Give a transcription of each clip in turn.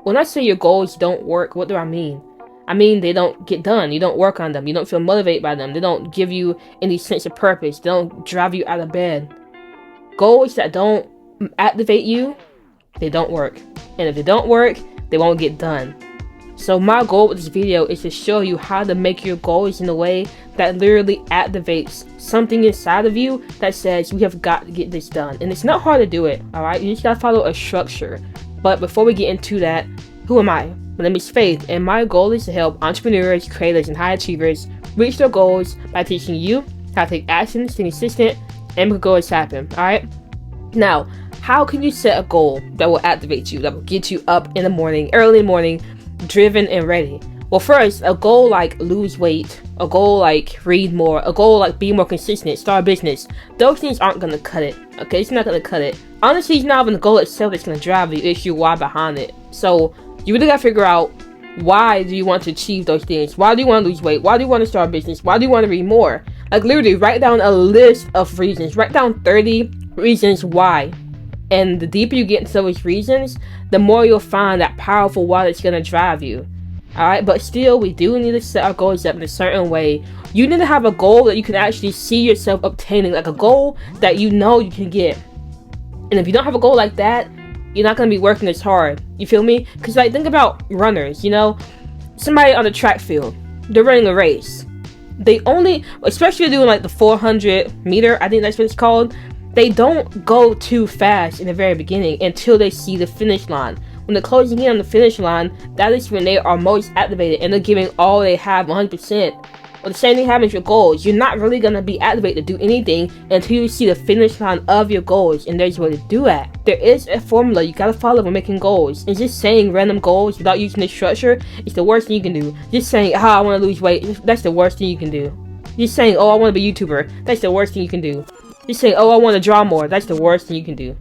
When I say your goals don't work, what do I mean? I mean they don't get done. You don't work on them. You don't feel motivated by them. They don't give you any sense of purpose. They don't drive you out of bed. Goals that don't activate you, they don't work. And if they don't work, they won't get done. So my goal with this video is to show you how to make your goals in a way that literally activates something inside of you that says we have got to get this done. And it's not hard to do it, alright? You just gotta follow a structure. But before we get into that, who am I? My name is Faith, and my goal is to help entrepreneurs, creators, and high achievers reach their goals by teaching you how to take action, stay consistent, and make goals happen, alright? Now, how can you set a goal that will activate you, that will get you up in the morning, early in the morning, driven and ready? Well, first, a goal like lose weight, a goal like read more, a goal like be more consistent, start a business, those things aren't going to cut it, okay? It's not going to cut it. Honestly, it's not even the goal itself that's going to drive you, it's your why behind it. So, you really got to figure out, why do you want to achieve those things? Why do you want to lose weight? Why do you want to start a business? Why do you want to read more? Like, literally, write down a list of reasons. Write down 30 reasons why. And the deeper you get into those reasons, the more you'll find that powerful why that's going to drive you. Alright, but still, we do need to set our goals up in a certain way. You need to have a goal that you can actually see yourself obtaining, like a goal that you know you can get. And if you don't have a goal like that, you're not going to be working as hard. You feel me? Because, like, think about runners, you know? Somebody on the track field, they're running a race. They only, especially doing, like, the 400 meter, I think that's what it's called, they don't go too fast in the very beginning until they see the finish line. When they're closing in on the finish line, that is when they are most activated and they're giving all they have 100%. Well, the same thing happens with your goals. You're not really going to be activated to do anything until you see the finish line of your goals, and there's a way to do that. There is a formula you got to follow when making goals, and just saying random goals without using the structure is the worst thing you can do. Just saying, I want to lose weight, that's the worst thing you can do. Just saying, I want to be a YouTuber, that's the worst thing you can do. Just saying, I want to draw more, that's the worst thing you can do.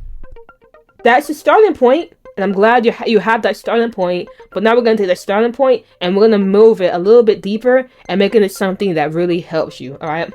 That's the starting point. And I'm glad you have that starting point, but now we're going to take that starting point and we're going to move it a little bit deeper and make it into something that really helps you, alright?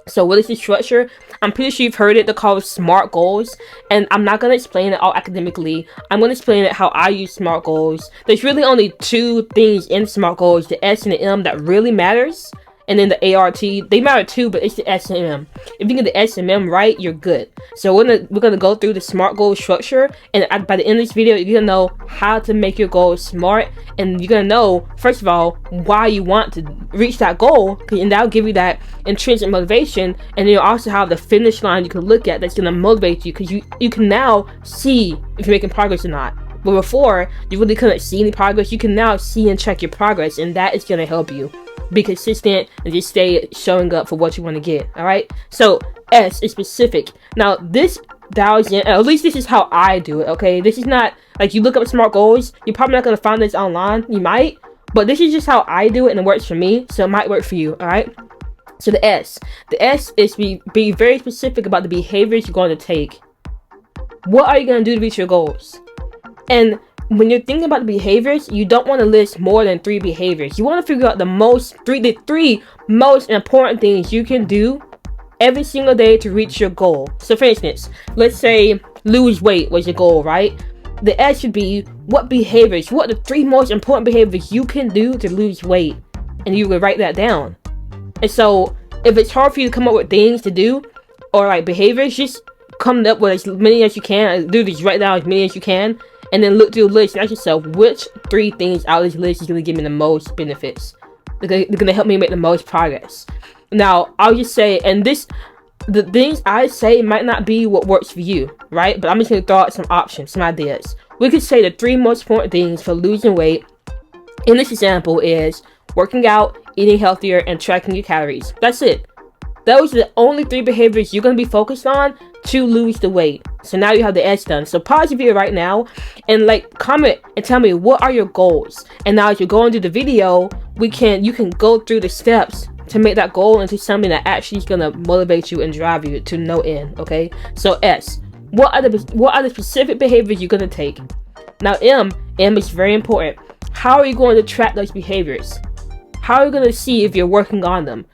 So what is the structure? I'm pretty sure you've heard it. They're called SMART goals, and I'm not going to explain it all academically. I'm going to explain it how I use SMART goals. There's really only two things in SMART goals, the S and the M, that really matters. And then the ART, they matter too, but it's the S and M. If you get the S and M right, you're good. So we're gonna go through the SMART goal structure, and by the end of this video, you're gonna know how to make your goals smart, and you're gonna know, first of all, why you want to reach that goal, and that'll give you that intrinsic motivation. And then you'll also have the finish line you can look at that's gonna motivate you, because you can now see if you're making progress or not. But before, you really couldn't see any progress. You can now see and check your progress, and that is gonna help you be consistent and just stay showing up for what you want to get. All right, so S is specific. Now this dials in, at least this is how I do it, okay? This is not like you look up SMART goals, you're probably not going to find this online. You might, but this is just how I do it, and it works for me, so it might work for you. All right, so the S is be very specific about the behaviors you're going to take. What are you going to do to reach your goals? And when you're thinking about the behaviors, you don't want to list more than 3 behaviors. You want to figure out the three most important things you can do every single day to reach your goal. So for instance, let's say lose weight was your goal, right? The S should be what are the 3 most important behaviors you can do to lose weight? And you would write that down. And so if it's hard for you to come up with things to do, or like behaviors, just come up with as many as you can. Do these, write down as many as you can. And then look through the list and ask yourself, which 3 things out of this list is going to give me the most benefits? They're going to help me make the most progress. Now, I'll just say, and the things I say might not be what works for you, right? But I'm just going to throw out some options, some ideas. We could say the 3 most important things for losing weight in this example is working out, eating healthier, and tracking your calories. That's it. Those are the only 3 behaviors you're going to be focused on to lose the weight. So now you have the S done. So pause the video right now and comment and tell me, what are your goals? And now as you're going through the video, you can go through the steps to make that goal into something that actually is going to motivate you and drive you to no end. Okay, so S, what are the specific behaviors you're going to take? Now M is very important. How are you going to track those behaviors? How are you going to see if you're working on them?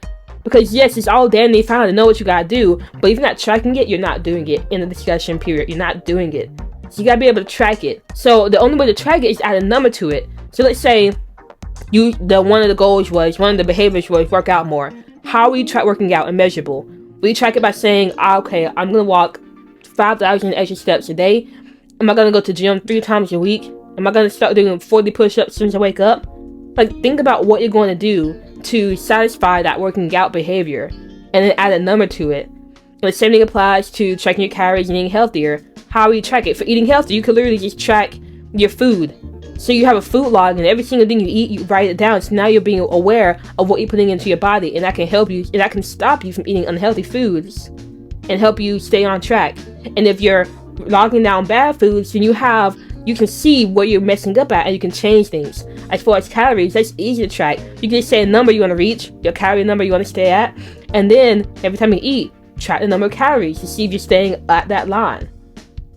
Because yes, it's all dandy fine to know what you gotta do, but if you're not tracking it, you're not doing it. In the discussion period, you're not doing it. So you gotta be able to track it. So the only way to track it is to add a number to it. So let's say one of the behaviors was work out more. How will you track working out and measurable? Will you track it by saying, okay, I'm gonna walk 5,000 extra steps a day? Am I gonna go to the gym 3 times a week? Am I gonna start doing 40 push-ups as soon as I wake up? Like, think about what you're going to do to satisfy that working out behavior, and then add a number to it. And the same thing applies to tracking your calories and eating healthier. How will you track it? For eating healthy, you can literally just track your food. So you have a food log, and every single thing you eat, you write it down. So now you're being aware of what you're putting into your body, and that can help you, and that can stop you from eating unhealthy foods and help you stay on track. And if you're logging down bad foods, then you can see where you're messing up at, and you can change things. As far as calories, that's easy to track. You can just say a number you want to reach, your calorie number you want to stay at, and then every time you eat, track the number of calories to see if you're staying at that line.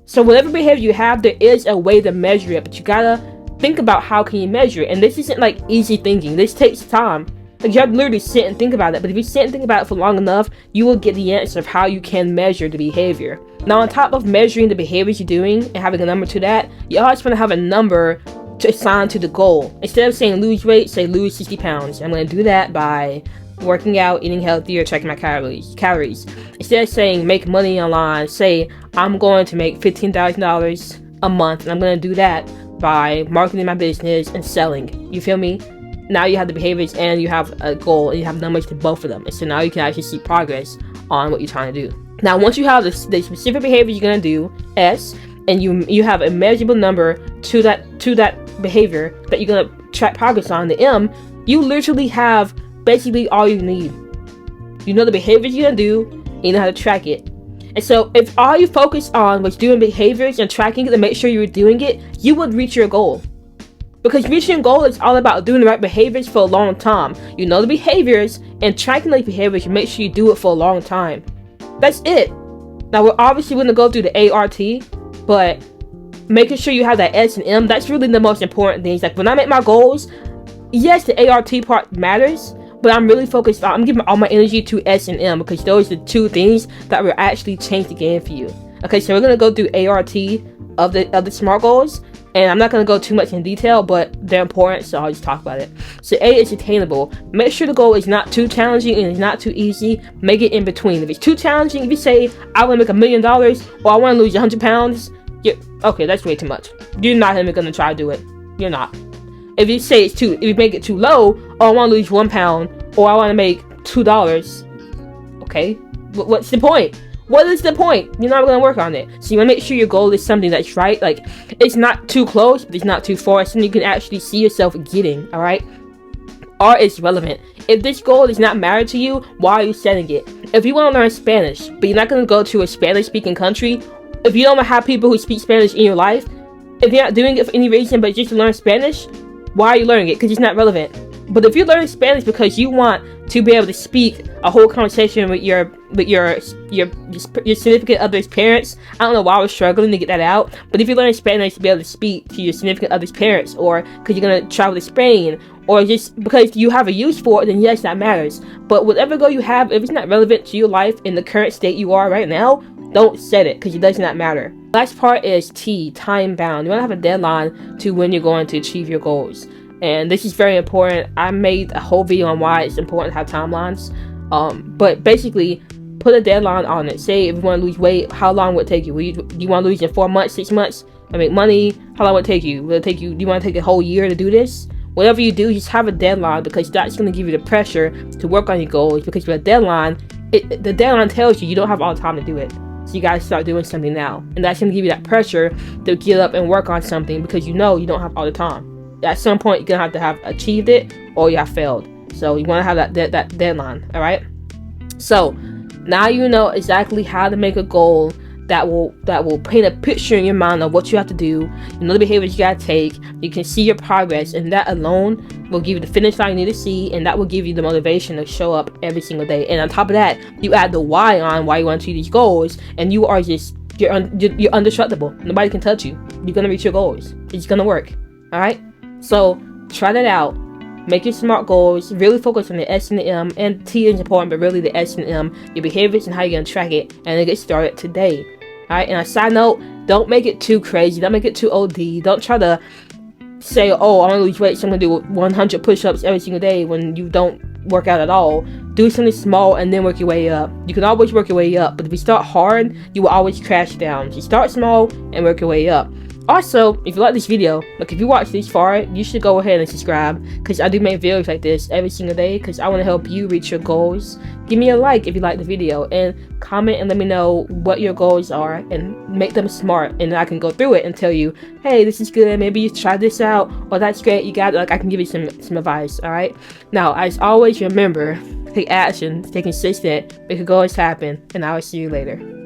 So whatever behavior you have, there is a way to measure it, but you gotta think about how can you measure it. And this isn't like easy thinking. This takes time. Like, you have to literally sit and think about it. But if you sit and think about it for long enough, you will get the answer of how you can measure the behavior. Now, on top of measuring the behaviors you're doing and having a number to that, you always want to have a number to assign to the goal. Instead of saying lose weight, say lose 60 pounds. I'm going to do that by working out, eating healthier, checking my calories. Instead of saying make money online, say I'm going to make $15,000 a month, and I'm going to do that by marketing my business and selling. You feel me? Now you have the behaviors and you have a goal, and you have numbers to both of them. And so now you can actually see progress on what you're trying to do. Now, once you have the specific behavior you're going to do, S, and you have a measurable number to that behavior that you're going to track progress on, the M, you literally have basically all you need. You know the behaviors you're going to do, and you know how to track it. And so if all you focus on was doing behaviors and tracking it to make sure you were doing it, you would reach your goal. Because reaching your goal is all about doing the right behaviors for a long time. You know the behaviors, and tracking those behaviors, you make sure you do it for a long time. That's it. Now, we're obviously going to go through the ART, but making sure you have that S and M, that's really the most important things. Like, when I make my goals, yes, the ART part matters, but I'm really focused on, I'm giving all my energy to S and M, because those are the two things that will actually change the game for you. Okay, so we're going to go through ART of the SMART goals, and I'm not going to go too much in detail, but they're important, so I'll just talk about it. So A is attainable. Make sure the goal is not too challenging and it's not too easy. Make it in between. If it's too challenging, if you say, I want to make $1 million, or I want to lose 100 pounds, okay, that's way too much. You're not even going to try to do it. You're not. If you say if you make it too low, or I want to lose 1 pound, or I want to make $2, okay, what's the point? What is the point? You're not going to work on it. So you want to make sure your goal is something that's right. Like, it's not too close, but it's not too far. It's something you can actually see yourself getting, all right? R is relevant. If this goal is not matter to you, why are you setting it? If you want to learn Spanish, but you're not going to go to a Spanish-speaking country, if you don't have people who speak Spanish in your life, if you're not doing it for any reason but just to learn Spanish, why are you learning it? Because it's not relevant. But if you're learning Spanish because you want to be able to speak a whole conversation with your significant other's parents, I don't know why I was struggling to get that out. But if you're learning Spanish to be able to speak to your significant other's parents, or because you're gonna travel to Spain, or just because you have a use for it, then yes, that matters. But whatever goal you have, if it's not relevant to your life in the current state you are right now, don't set it, because it does not matter. Last part is T, time bound. You want to have a deadline to when you're going to achieve your goals. And this is very important. I made a whole video on why it's important to have timelines. But basically, put a deadline on it. Say if you want to lose weight, how long will it take you? Do you want to lose in 4 months, 6 months? I make money, how long will it take you? Do you want to take a whole year to do this? Whatever you do, just have a deadline, because that's going to give you the pressure to work on your goals. Because with a deadline, the deadline tells you don't have all the time to do it. So you gotta start doing something now. And that's going to give you that pressure to get up and work on something, because you know you don't have all the time. At some point, you're going to have achieved it, or you have failed. So you want to have that deadline, all right? So now you know exactly how to make a goal that will paint a picture in your mind of what you have to do. You know the behaviors you got to take. You can see your progress, and that alone will give you the finish line you need to see, and that will give you the motivation to show up every single day. And on top of that, you add the why on why you want to achieve these goals, and you are just, you're indestructible. Nobody can touch you. You're going to reach your goals. It's going to work, all right? So try that out. Make your SMART goals. Really focus on the S and the M, and T is important, but really the S and M, your behaviors and how you're going to track it, and then get started today. Alright, and a side note, don't make it too crazy. Don't make it too OD. Don't try to say, oh, I want to lose weight, so I'm going to do 100 push-ups every single day when you don't work out at all. Do something small and then work your way up. You can always work your way up, but if you start hard, you will always crash down. So start small and work your way up. Also, if you like this video, like if you watch this far, you should go ahead and subscribe, because I do make videos like this every single day, because I want to help you reach your goals. Give me a like if you like the video, and comment and let me know what your goals are, and make them smart, and I can go through it and tell you, hey, this is good, maybe you try this out, or that's great, you got it. Like, I can give you some advice. Alright, now as always, remember, take action, stay consistent, make your goals happen, and I will see you later.